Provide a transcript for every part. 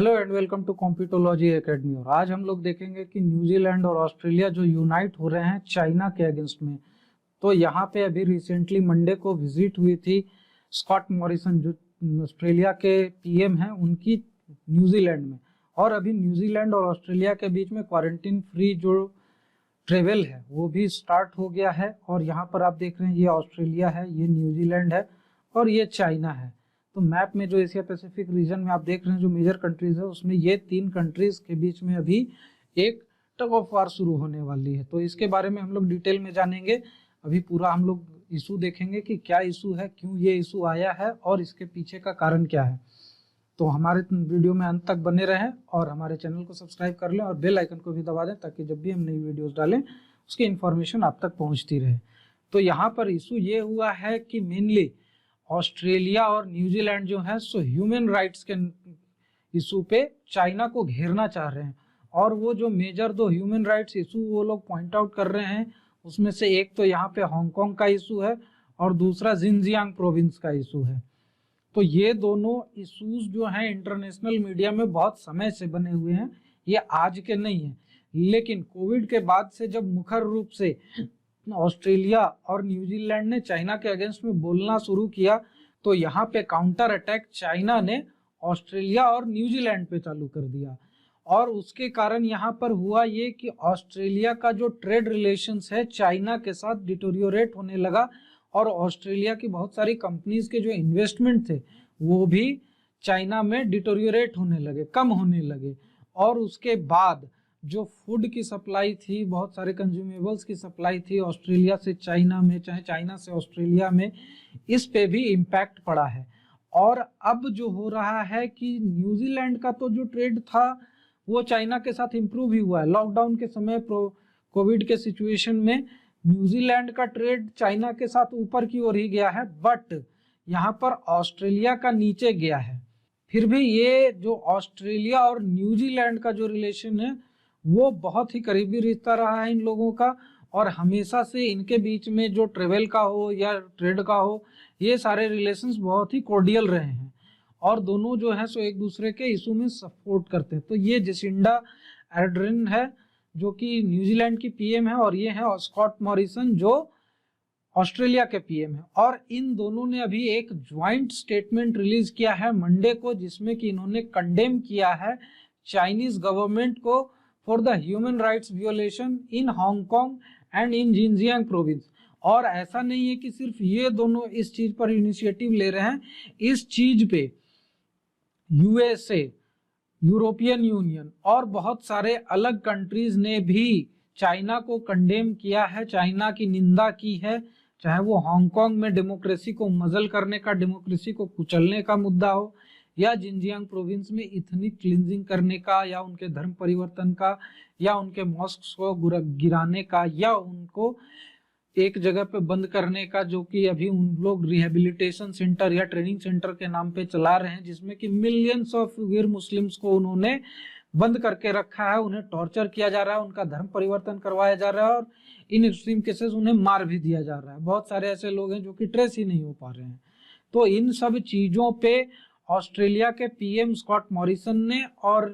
Hello and welcome to Competology academy. और आज हम लोग देखेंगे कि न्यूजीलैंड और ऑस्ट्रेलिया जो यूनाइट हो रहे हैं चाइना के अगेंस्ट में। तो यहाँ पे अभी रिसेंटली मंडे को विजिट हुई थी स्कॉट मॉरिसन, जो ऑस्ट्रेलिया के पीएम हैं, उनकी न्यूजीलैंड में। और अभी न्यूजीलैंड और ऑस्ट्रेलिया के बीच में क्वारंटीन फ्री जो ट्रेवल है वो भी स्टार्ट हो गया है। और यहाँ पर आप देख रहे हैं ये ऑस्ट्रेलिया है, ये न्यूजीलैंड है और ये चाइना है। तो मैप में जो एशिया पैसिफिक रीजन में आप देख रहे हैं जो मेजर कंट्रीज है, उसमें ये 3 कंट्रीज के बीच में अभी एक टग ऑफ वार शुरू होने वाली है। तो इसके बारे में हम लोग डिटेल में जानेंगे। अभी पूरा हम लोग इशू देखेंगे कि क्या इशू है, क्यों ये इशू आया है और इसके पीछे का कारण क्या है। तो हमारे वीडियो में अंत तक बने रहें और हमारे चैनल को सब्सक्राइब कर लें और बेल आइकन को भी दबा दें ताकि जब भी हम नई वीडियोस डालें उसकी इन्फॉर्मेशन आप तक पहुंचती रहे। तो यहाँ पर इशू ये हुआ है कि मेनली ऑस्ट्रेलिया और न्यूजीलैंड जो है सो ह्यूमन राइट्स के इशू पे चाइना को घेरना चाह रहे हैं। और वो जो मेजर 2 ह्यूमन राइट्स इशू वो लोग पॉइंट आउट कर रहे हैं, उसमें से एक तो यहाँ पे हांगकांग का इशू है और दूसरा जिनजियांग प्रोविंस का इशू है। तो ये दोनों इश्यूज जो हैं इंटरनेशनल मीडिया में बहुत समय से बने हुए हैं, ये आज के नहीं है। लेकिन कोविड के बाद से जब मुखर रूप से ऑस्ट्रेलिया और न्यूजीलैंड ने चाइना के अगेंस्ट में बोलना शुरू किया, तो यहाँ पे काउंटर अटैक चाइना ने ऑस्ट्रेलिया और न्यूजीलैंड पे चालू कर दिया। और उसके कारण यहाँ पर हुआ ये कि ऑस्ट्रेलिया का जो ट्रेड रिलेशंस है चाइना के साथ डिटोरियोरेट होने लगा और ऑस्ट्रेलिया की बहुत सारी कंपनीज के जो इन्वेस्टमेंट थे वो भी चाइना में डिटोरियोरेट होने लगे, कम होने लगे। और उसके बाद जो फूड की सप्लाई थी, बहुत सारे कंज्यूमेबल्स की सप्लाई थी ऑस्ट्रेलिया से चाइना में, चाहे चाइना से ऑस्ट्रेलिया में, इस पे भी इम्पैक्ट पड़ा है। और अब जो हो रहा है कि न्यूजीलैंड का तो जो ट्रेड था वो चाइना के साथ इम्प्रूव ही हुआ है। लॉकडाउन के समय कोविड के सिचुएशन में न्यूजीलैंड का ट्रेड चाइना के साथ ऊपर की ओर ही गया है, बट यहाँ पर ऑस्ट्रेलिया का नीचे गया है। फिर भी ये जो ऑस्ट्रेलिया और न्यूजीलैंड का जो रिलेशन है वो बहुत ही करीबी रिश्ता रहा है इन लोगों का। और हमेशा से इनके बीच में जो ट्रेवल का हो या ट्रेड का हो, ये सारे रिलेशंस बहुत ही कॉर्डियल रहे हैं और दोनों जो है सो एक दूसरे के इशू में सपोर्ट करते हैं। तो ये जेसिंडा आर्डर्न है जो कि न्यूजीलैंड की पीएम है और ये है स्कॉट मॉरिसन जो ऑस्ट्रेलिया के पीएम है। और इन दोनों ने अभी एक ज्वाइंट स्टेटमेंट रिलीज किया है मंडे को, जिसमें कि इन्होंने कंडेम किया है चाइनीज गवर्नमेंट को for the human rights violation in Hong Kong and in Xinjiang province. और ऐसा नहीं है कि सिर्फ ये दोनों इस चीज पर इनिशिएटिव ले रहे हैं, इस चीज पे यूएसए, यूरोपियन यूनियन और बहुत सारे अलग कंट्रीज ने भी चाइना को कंडेम किया है, चाइना की निंदा की है। चाहे वो हांगकांग में डेमोक्रेसी को मजल करने का, डेमोक्रेसी को कुचलने का मुद्दा हो, या जिनजियांग प्रोविंस में इथनिक क्लींजिंग करने का, या उनके धर्म परिवर्तन का, या उनके मॉस्क्स को गिराने का, या उनको एक जगह पे बंद करने का, जो कि अभी उन लोग रिहेबिलिटेशन सेंटर या ट्रेनिंग सेंटर के नाम पे चला रहे हैं, जिसमें कि मिलियंस ऑफ उइगर मुस्लिम्स को उन्होंने बंद करके रखा है, उन्हें टॉर्चर किया जा रहा है, उनका धर्म परिवर्तन करवाया जा रहा है और इन एक्सट्रीम केसेस उन्हें मार भी दिया जा रहा है। बहुत सारे ऐसे लोग हैं जो कि ट्रेस ही नहीं हो पा रहे हैं। तो इन सब चीजों पे ऑस्ट्रेलिया के पीएम स्कॉट मॉरिसन ने और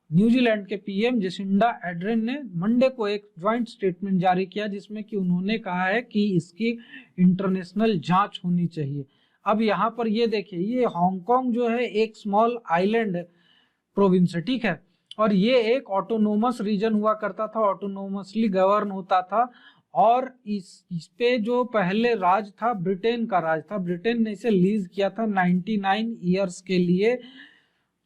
न्यूजीलैंड के पीएम जेसिंडा आर्डर्न ने मंडे को एक ज्वाइंट स्टेटमेंट जारी किया, जिसमें कि उन्होंने कहा है कि इसकी इंटरनेशनल जांच होनी चाहिए। अब यहाँ पर ये देखिए, ये हांगकांग जो है एक स्मॉल आइलैंड प्रोविंस है, ठीक है, और ये एक ऑटोनोमस रीजन हुआ करता था, ऑटोनोमसली गवर्न होता था। और इस पे जो पहले राज था ब्रिटेन का राज था, ब्रिटेन ने इसे लीज किया था 99 ईयर्स के लिए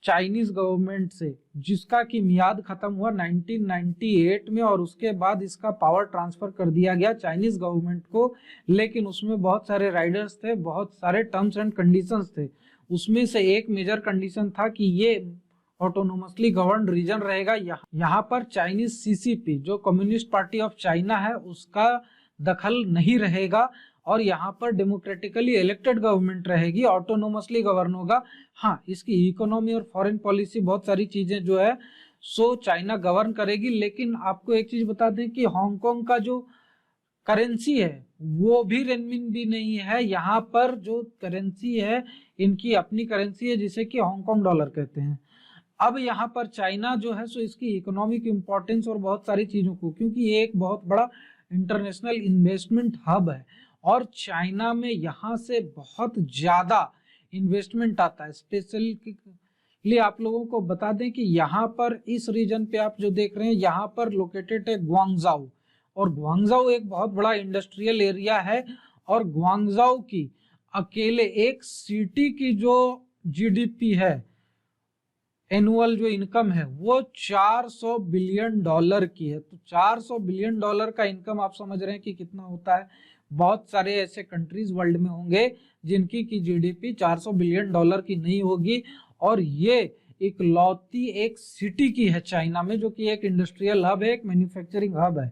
चाइनीज गवर्नमेंट से, जिसका की मियाद खत्म हुआ 1998 में और उसके बाद इसका पावर ट्रांसफर कर दिया गया चाइनीज गवर्नमेंट को। लेकिन उसमें बहुत सारे राइडर्स थे, बहुत सारे टर्म्स एंड कंडीशंस थे। उसमें से एक मेजर कंडीशन था कि ये ऑटोनोमसली गवर्न रीजन रहेगा। यहाँ पर चाइनीज सीसीपी जो कम्युनिस्ट पार्टी ऑफ चाइना है उसका दखल नहीं रहेगा और यहाँ पर डेमोक्रेटिकली इलेक्टेड गवर्नमेंट रहेगी, ऑटोनोमसली गवर्न होगा। हाँ, इसकी इकोनॉमी और फॉरेन पॉलिसी, बहुत सारी चीजें जो है सो चाइना गवर्न करेगी। लेकिन आपको एक चीज बता दें कि हांगकांग का जो करेंसी है वो भी रेनमिनबी नहीं है। यहाँ पर जो करेंसी है इनकी अपनी करेंसी है जिसे कि हांगकांग डॉलर कहते हैं। अब यहाँ पर चाइना जो है सो इसकी इकोनॉमिक इंपॉर्टेंस और बहुत सारी चीजों को, क्योंकि ये एक बहुत बड़ा इंटरनेशनल इन्वेस्टमेंट हब है और चाइना में यहाँ से बहुत ज्यादा इन्वेस्टमेंट आता है। स्पेशली आप लोगों को बता दें कि यहाँ पर इस रीजन पे आप जो देख रहे हैं यहाँ पर लोकेटेड है ग्वांगजाऊ, और ग्वांगजाऊ एक बहुत बड़ा इंडस्ट्रियल एरिया है और ग्वांगजाऊ की अकेले एक सिटी की जो जीडीपी है, एनुअल जो इनकम है, वो 400 बिलियन डॉलर की है। तो 400 बिलियन डॉलर का इनकम आप समझ रहे हैं कि कितना होता है। बहुत सारे ऐसे कंट्रीज वर्ल्ड में होंगे जिनकी की जीडीपी 400 बिलियन डॉलर की नहीं होगी, और ये इकलौती एक सिटी की है चाइना में, जो कि एक इंडस्ट्रियल हब है, एक मैन्युफैक्चरिंग हब है।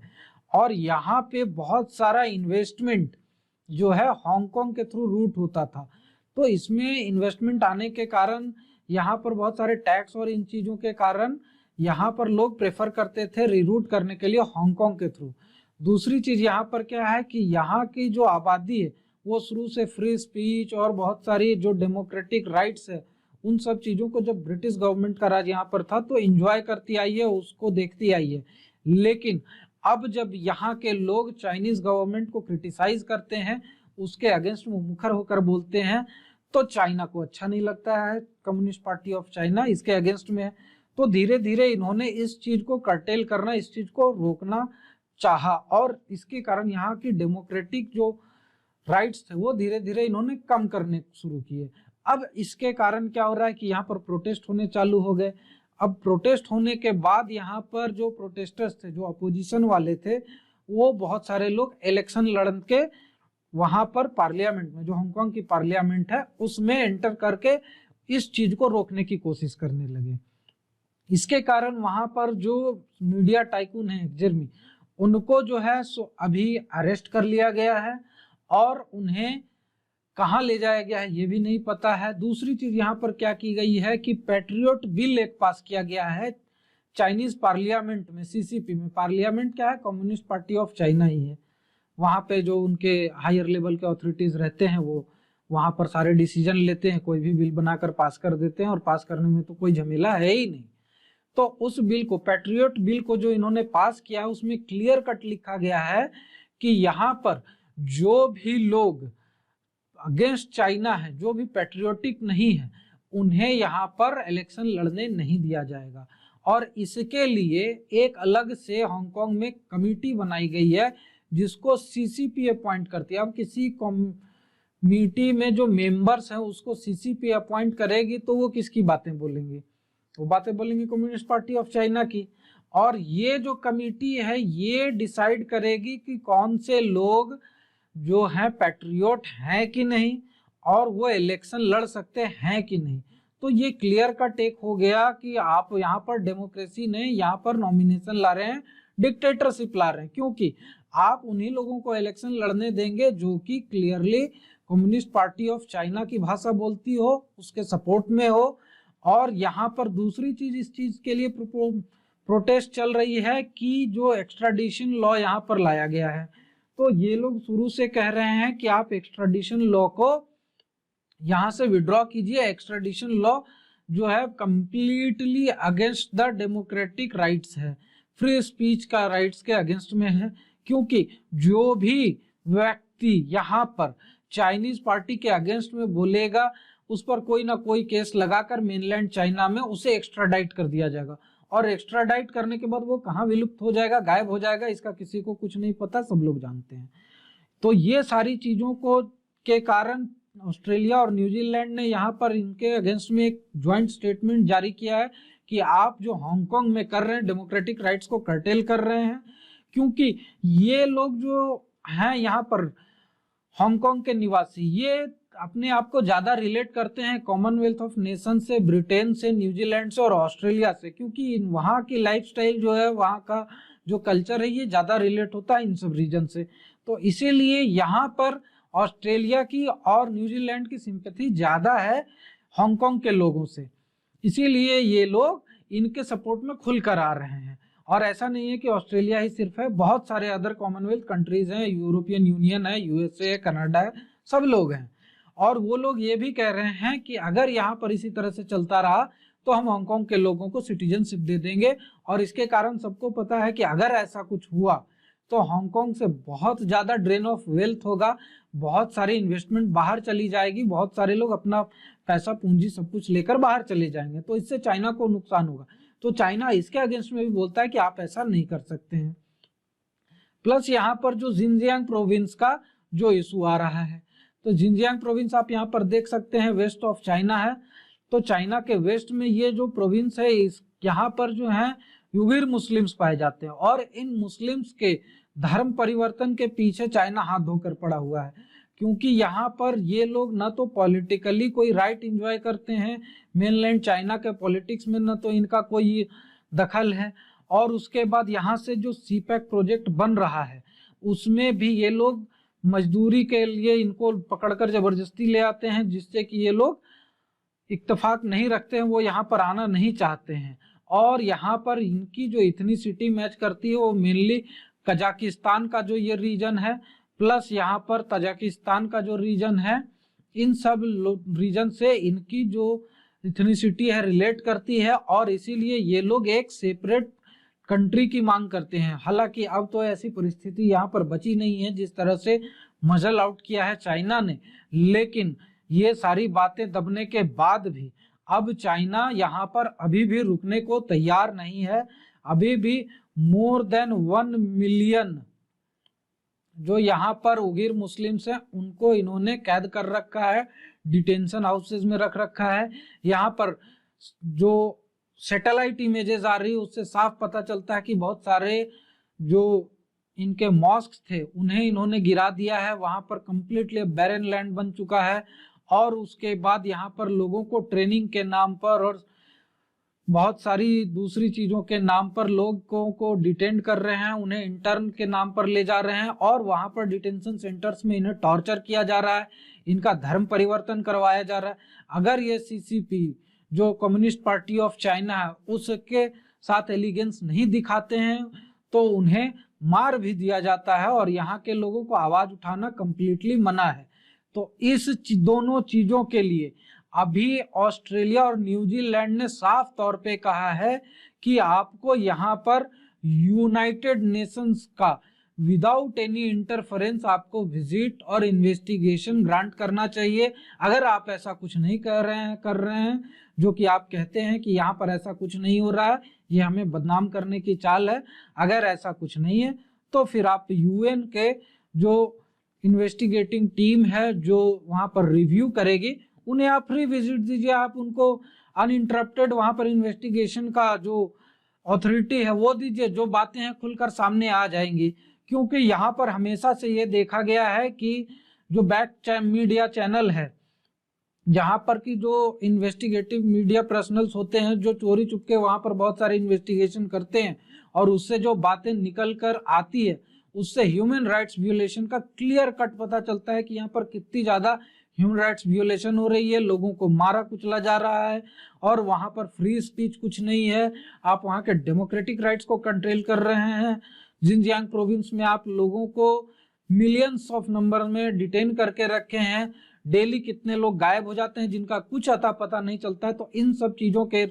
और यहाँ पे बहुत सारा इन्वेस्टमेंट जो है हांगकांग के थ्रू रूट होता था। तो इसमें इन्वेस्टमेंट आने के कारण यहाँ पर बहुत सारे टैक्स और इन चीज़ों के कारण यहाँ पर लोग प्रेफर करते थे रिरूट करने के लिए हांगकांग के थ्रू। दूसरी चीज़ यहाँ पर क्या है कि यहाँ की जो आबादी है वो शुरू से फ्री स्पीच और बहुत सारी जो डेमोक्रेटिक राइट्स है उन सब चीज़ों को जब ब्रिटिश गवर्नमेंट का राज यहाँ पर था तो एंजॉय करती आई है, उसको देखती आई है। लेकिन अब जब यहाँ के लोग चाइनीज गवर्नमेंट को क्रिटिसाइज करते हैं, उसके अगेंस्ट में मुखर होकर बोलते हैं, तो चाइना को अच्छा नहीं लगता है। कम्युनिस्ट पार्टी ऑफ चाइना इसके अगेंस्ट में है। तो धीरे धीरे इन्होंने इस चीज को कर्टेल करना, इस चीज को रोकना चाहा और इसके कारण यहाँ की डेमोक्रेटिक जो राइट्स थे वो धीरे धीरे इन्होंने कम करने शुरू किए। अब इसके कारण क्या हो रहा है कि यहाँ पर प्रोटेस्ट होने चालू हो गए। अब प्रोटेस्ट होने के बाद यहाँ पर जो प्रोटेस्टर्स थे, जो अपोजिशन वाले थे, वो बहुत सारे लोग इलेक्शन लड़ के वहां पर पार्लियामेंट में, जो हांगकांग की पार्लियामेंट है, उसमें एंटर करके इस चीज को रोकने की कोशिश करने लगे। इसके कारण वहां पर जो मीडिया टाइकून है जेरमी, उनको जो है सो अभी अरेस्ट कर लिया गया है और उन्हें कहाँ ले जाया गया है ये भी नहीं पता है। दूसरी चीज यहाँ पर क्या की गई है कि पैट्रियट बिल एक पास किया गया है चाइनीज पार्लियामेंट में, सीसीपी में। पार्लियामेंट क्या है, कम्युनिस्ट पार्टी ऑफ चाइना ही है। वहाँ पे जो उनके हायर लेवल के अथॉरिटीज रहते हैं वो वहाँ पर सारे डिसीजन लेते हैं, कोई भी बिल बनाकर पास कर देते हैं और पास करने में तो कोई झमेला है ही नहीं। तो उस बिल को, पैट्रियट बिल को जो इन्होंने पास किया, उसमें क्लियर कट लिखा गया है कि यहाँ पर जो भी लोग अगेंस्ट चाइना है, जो भी पैट्रियोटिक नहीं है, उन्हें यहाँ पर इलेक्शन लड़ने नहीं दिया जाएगा। और इसके लिए एक अलग से हांगकांग में कमेटी बनाई गई है जिसको सीसीपी अपॉइंट करती है। अब किसी कमेटी में जो मेंबर्स हैं उसको सीसीपी अपॉइंट करेगी तो वो किसकी बातें बोलेंगे, वो बातें बोलेंगी कम्युनिस्ट पार्टी ऑफ चाइना की। और ये जो कमेटी है ये डिसाइड करेगी कि कौन से लोग जो है पैट्रियोट हैं कि नहीं और वो इलेक्शन लड़ सकते हैं कि नहीं। तो ये क्लियर कट एक हो गया कि आप यहाँ पर डेमोक्रेसी नहीं, यहाँ पर नॉमिनेशन ला रहे हैं, डिक्टेटरशिप ला रहे हैं, क्योंकि आप उन्हीं लोगों को इलेक्शन लड़ने देंगे जो कि clearly communist party of China की भाषा बोलती हो, उसके सपोर्ट में हो। और यहाँ पर दूसरी चीज, इस चीज के लिए प्रोटेस्ट चल रही है कि जो एक्स्ट्राडिशन लॉ यहाँ पर लाया गया है, तो ये लोग शुरू से कह रहे हैं कि आप एक्स्ट्राडिशन लॉ को यहाँ से विड्रॉ कीजिए। एक्स्ट्राडिशन लॉ जो है completely against the democratic rights है, फ्री स्पीच का राइट्स के अगेंस्ट में है, क्योंकि जो भी व्यक्ति यहाँ पर चाइनीज पार्टी के अगेंस्ट में बोलेगा उस पर कोई ना कोई केस लगाकर मेनलैंड चाइना में उसे एक्स्ट्राडाइट कर दिया जाएगा। और एक्स्ट्राडाइट करने के बाद वो कहाँ विलुप्त हो जाएगा, गायब हो जाएगा, इसका किसी को कुछ नहीं पता, सब लोग जानते हैं। तो ये सारी चीजों को के कारण ऑस्ट्रेलिया और न्यूजीलैंड ने यहाँ पर इनके अगेंस्ट में एक ज्वाइंट स्टेटमेंट जारी किया है कि आप जो हांगकांग में कर रहे हैं डेमोक्रेटिक राइट्स को कर्टेल कर रहे हैं, क्योंकि ये लोग जो हैं यहाँ पर हांगकांग के निवासी, ये अपने आप को ज्यादा रिलेट करते हैं कॉमनवेल्थ ऑफ नेशन से, ब्रिटेन से, न्यूजीलैंड से और ऑस्ट्रेलिया से, क्योंकि वहाँ की लाइफस्टाइल जो है, वहाँ का जो कल्चर है, ये ज्यादा रिलेट होता है इन सब रीजन से। तो इसीलिए यहाँ पर ऑस्ट्रेलिया की और न्यूजीलैंड की सिंपैथी ज्यादा है हांगकांग के लोगों से, इसीलिए ये लोग इनके सपोर्ट में खुलकर आ रहे हैं। और ऐसा नहीं है कि ऑस्ट्रेलिया ही सिर्फ है, बहुत सारे अदर कॉमनवेल्थ कंट्रीज हैं, यूरोपियन यूनियन है, यूएसए, कनाडा है, सब लोग हैं। और वो लोग ये भी कह रहे हैं कि अगर यहाँ पर इसी तरह से चलता रहा तो हम हांगकांग के लोगों को सिटीजनशिप दे देंगे। और इसके कारण सबको पता है कि अगर ऐसा कुछ हुआ तो हांगकांग से बहुत ज्यादा ड्रेन ऑफ वेल्थ होगा, बहुत सारी इन्वेस्टमेंट बाहर चली जाएगी, बहुत सारे लोग अपना पैसा पूंजी सब कुछ लेकर बाहर चले जाएंगे, तो इससे चाइना को नुकसान होगा। तो चाइना इसके अगेंस्ट में भी बोलता है कि आप ऐसा नहीं कर सकते हैं। प्लस यहाँ पर जो जिनजियांग प्रोविंस का जो इशू आ रहा है, तो जिनजियांग प्रोविंस आप यहाँ पर देख सकते हैं वेस्ट ऑफ चाइना है। तो चाइना के वेस्ट में ये जो प्रोविंस है, इस यहाँ पर जो है उइगर मुस्लिम्स पाए जाते हैं, और इन मुस्लिम्स के धर्म परिवर्तन के पीछे चाइना हाथ धोकर पड़ा हुआ है, क्योंकि यहाँ पर ये लोग न तो पॉलिटिकली कोई राइट एंजॉय करते हैं मेनलैंड चाइना के पॉलिटिक्स में, न तो इनका कोई दखल है। और उसके बाद यहाँ से जो सीपैक प्रोजेक्ट बन रहा है उसमें भी ये लोग मजदूरी के लिए इनको पकड़कर जबरदस्ती ले आते हैं, जिससे कि ये लोग इत्तेफाक नहीं रखते हैं, वो यहाँ पर आना नहीं चाहते हैं। और यहाँ पर इनकी जो इथनिसिटी मैच करती है वो मेनली कजाकिस्तान का जो ये रीजन है, प्लस यहाँ पर तजाकिस्तान का जो रीजन है, इन सब रीजन से इनकी जो इथनिसिटी है रिलेट करती है, और इसीलिए ये लोग एक सेपरेट कंट्री की मांग करते हैं। हालांकि अब तो ऐसी परिस्थिति यहाँ पर बची नहीं है जिस तरह से मजल आउट किया है चाइना ने, लेकिन ये सारी बातें दबने के बाद भी अब चाइना यहाँ पर अभी भी रुकने को तैयार नहीं है। अभी भी मोर देन 1 मिलियन जो यहाँ पर उइगर मुस्लिम्स हैं उनको इन्होंने कैद कर रखा है, डिटेंशन हाउसेज में रख रखा है। यहाँ पर जो सैटेलाइट इमेजेस आ रही है उससे साफ पता चलता है कि बहुत सारे जो इनके मॉस्क थे उन्हें इन्होंने गिरा दिया है, वहां पर कंप्लीटली बैरन लैंड बन चुका है। और उसके बाद यहाँ पर लोगों को ट्रेनिंग के नाम पर और बहुत सारी दूसरी चीजों के नाम पर लोगों को डिटेन कर रहे हैं, उन्हें इंटर्न के नाम पर ले जा रहे हैं, और वहां पर डिटेंशन सेंटर्स में इन्हें टॉर्चर किया जा रहा है, इनका धर्म परिवर्तन करवाया जा रहा है। अगर ये सीसीपी जो कम्युनिस्ट पार्टी ऑफ चाइना है उसके साथ एलिगेंस नहीं दिखाते हैं तो उन्हें मार भी दिया जाता है, और यहाँ के लोगों को आवाज उठाना कंप्लीटली मना है। तो इस दोनों चीजों के लिए अभी ऑस्ट्रेलिया और न्यूजीलैंड ने साफ तौर पे कहा है कि आपको यहाँ पर यूनाइटेड नेशंस का विदाउट एनी इंटरफेरेंस आपको विजिट और इन्वेस्टिगेशन ग्रांट करना चाहिए। अगर आप ऐसा कुछ नहीं कर रहे हैं जो कि आप कहते हैं कि यहाँ पर ऐसा कुछ नहीं हो रहा है, ये हमें बदनाम करने की चाल है, अगर ऐसा कुछ नहीं है तो फिर आप यूएन के जो इन्वेस्टिगेटिंग टीम है जो वहां पर रिव्यू करेगी उन्हें आप फ्री विजिट दीजिए, आप उनको अनइंटरप्टेड वहां पर इन्वेस्टिगेशन का जो अथॉरिटी है वो दीजिए, जो बातें हैं खुलकर सामने आ जाएंगी। क्योंकि यहाँ पर हमेशा से ये देखा गया है कि जो बैक मीडिया चैनल है, जहां पर की जो इन्वेस्टिगेटिव मीडिया पर्सनल्स होते हैं जो चोरी चुपके वहां पर बहुत सारे इन्वेस्टिगेशन करते हैं और उससे जो बातें निकल कर आती है उससे ह्यूमन राइट्स वियोलेशन का क्लियर कट पता चलता है कि यहाँ पर कितनी ज्यादा ह्यूमन राइट्स वियोलेशन हो रही है, लोगों को मारा कुचला जा रहा है, और वहां पर फ्री स्पीच कुछ नहीं है। आप वहां के डेमोक्रेटिक राइट्स को कंट्रोल कर रहे हैं। जिनजियांग प्रोविंस में आप लोगों को मिलियंस ऑफ नंबर में डिटेन करके रखे हैं, डेली कितने लोग गायब हो जाते हैं जिनका कुछ अता पता नहीं चलता है। तो इन सब चीजों के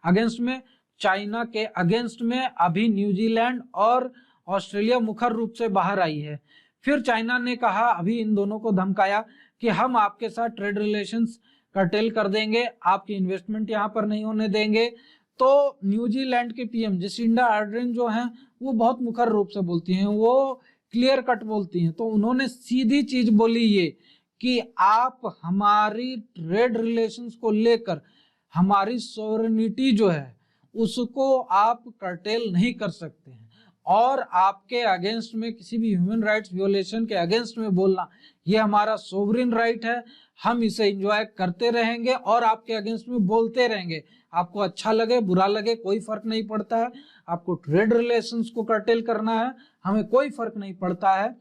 अगेंस्ट में, चाइना के अगेंस्ट में अभी न्यूजीलैंड और ऑस्ट्रेलिया मुखर रूप से बाहर आई है। फिर चाइना ने कहा, अभी इन दोनों को धमकाया कि हम आपके साथ ट्रेड रिलेशंस कर्टेल कर देंगे, आपकी इन्वेस्टमेंट यहाँ पर नहीं होने देंगे। तो न्यूजीलैंड के पीएम जसिंडा आर्डर्न जो हैं वो बहुत मुखर रूप से बोलती हैं, वो क्लियर कट बोलती हैं। तो उन्होंने सीधी चीज बोली ये कि आप हमारी ट्रेड रिलेशंस को लेकर हमारी सॉवरेनिटी जो है उसको आप कर्टेल नहीं कर सकते हैं, और आपके अगेंस्ट में किसी भी ह्यूमन राइट्स वियोलेशन के अगेंस्ट में बोलना ये हमारा सोवरेन राइट है, हम इसे एंजॉय करते रहेंगे और आपके अगेंस्ट में बोलते रहेंगे। आपको अच्छा लगे बुरा लगे कोई फर्क नहीं पड़ता है, आपको ट्रेड रिलेशंस को कर्टेल करना है हमें कोई फर्क नहीं पड़ता है,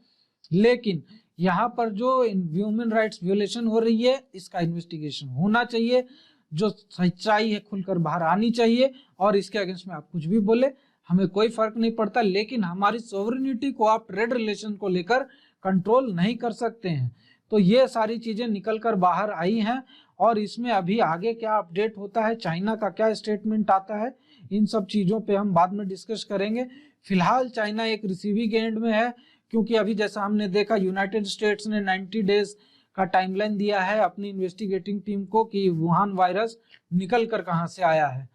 लेकिन यहाँ पर जो ह्यूमन राइट्स वियोलेशन हो रही है इसका इन्वेस्टिगेशन होना चाहिए, जो सच्चाई है खुलकर बाहर आनी चाहिए, और इसके अगेंस्ट में आप कुछ भी बोले हमें कोई फर्क नहीं पड़ता, लेकिन हमारी सोवरेनिटी को आप ट्रेड रिलेशन को लेकर कंट्रोल नहीं कर सकते हैं। तो ये सारी चीजें निकल कर बाहर आई हैं, और इसमें अभी आगे क्या अपडेट होता है, चाइना का क्या स्टेटमेंट आता है, इन सब चीज़ों पे हम बाद में डिस्कस करेंगे। फिलहाल चाइना एक रिसीविंग एंड में है, क्योंकि अभी जैसा हमने देखा यूनाइटेड स्टेट्स ने 90 डेज का टाइमलाइन दिया है अपनी इन्वेस्टिगेटिंग टीम को कि वुहान वायरस निकल कर कहाँ से आया है।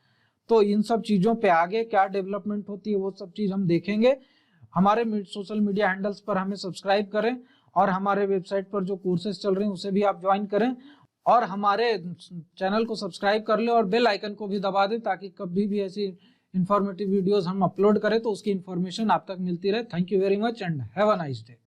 तो इन सब चीज़ों पे आगे क्या डेवलपमेंट होती है वो सब चीज़ हम देखेंगे। हमारे सोशल मीडिया हैंडल्स पर हमें सब्सक्राइब करें और हमारे वेबसाइट पर जो कोर्सेज चल रहे हैं उसे भी आप ज्वाइन करें और हमारे चैनल को सब्सक्राइब कर लें और बेल आइकन को भी दबा दें ताकि कभी भी ऐसी इंफॉर्मेटिव वीडियोस हम अपलोड करें तो उसकी इंफॉर्मेशन आप तक मिलती रहे। Thank you very much and have a nice day.